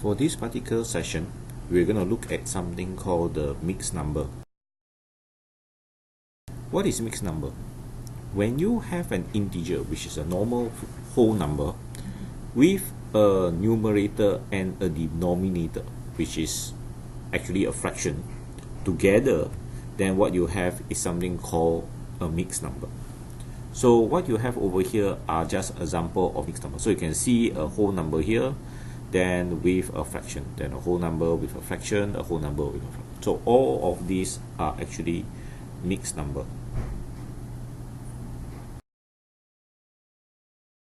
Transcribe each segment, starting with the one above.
For this particular session, we're going to look at something called the mixed number. What is mixed number? When you have an integer, which is a normal whole number, with a numerator and a denominator, which is actually a fraction, together, then what you have is something called a mixed number. So what you have over here are just example of mixed number. So you can see a whole number here, then with a fraction, then a whole number with a fraction, a whole number with a fraction. So all of these are actually mixed number.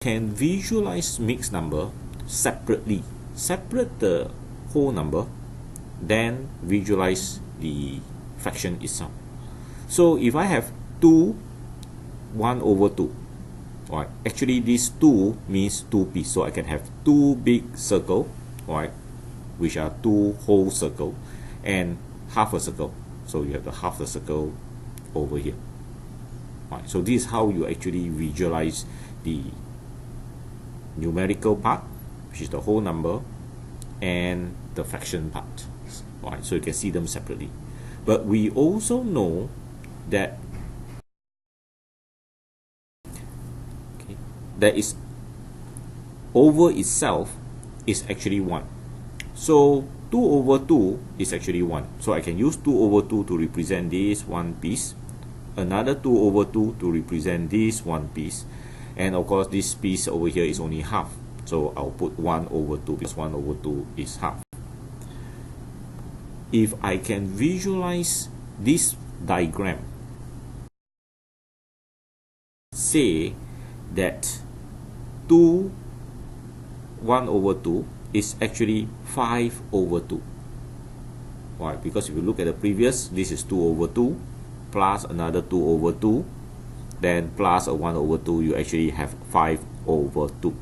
Can visualize mixed number separately. Separate the whole number, then visualize the fraction itself. So if I have 2, 1 over 2, right? Actually this 2 means 2p, so I can have 2 big circle, right, which are 2 whole circle, and half a circle. So you have the half the circle over here. Right, so this is how you actually visualize the numerical part, which is the whole number, and the fraction part. Right, so you can see them separately. But we also know that that is over itself is actually 1. So 2 over 2 is actually 1. So I can use 2 over 2 to represent this one piece, another 2 over 2 to represent this one piece, and of course this piece over here is only half. So I'll put 1 over 2 because 1 over 2 is half. If I can visualize this diagram, say that 1 over 2 is actually 5 over 2. Why? Because if you look at the previous, this is 2 over 2 plus another 2 over 2, then plus a 1 over 2, you actually have 5 over 2.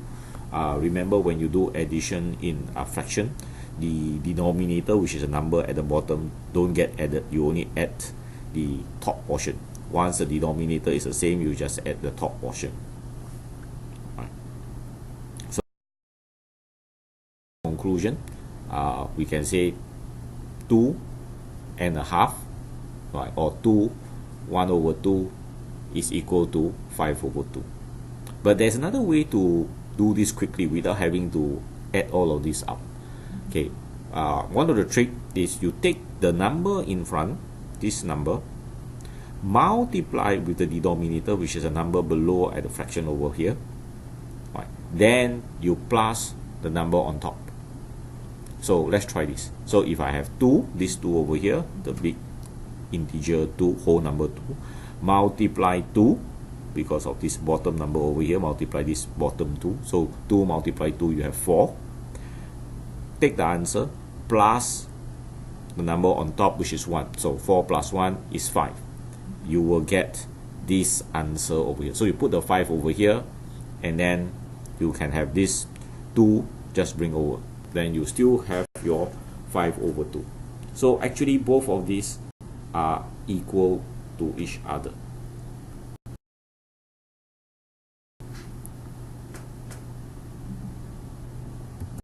Remember, when you do addition in a fraction, the denominator, which is a number at the bottom, don't get added. You only add the top portion. Once the denominator is the same, you just add the top portion. Right. So conclusion, we can say 2.5, right, or 1 over 2 is equal to 5 over 2. But there's another way to do this quickly without having to add all of this up. Okay, one of the trick is you take the number in front, this number, multiply with the denominator, which is a number below at the fraction over here, right? Then you plus the number on top. So let's try this. So if I have 2, this 2 over here, the big integer 2, whole number 2, multiply 2, because of this bottom number over here, multiply this bottom 2. So 2 multiply 2, you have 4. Take the answer, plus the number on top, which is 1. So 4 plus 1 is 5. You will get this answer over here. So you put the 5 over here, and then you can have this 2 just bring over. Then you still have your 5 over 2. So actually both of these are equal to each other.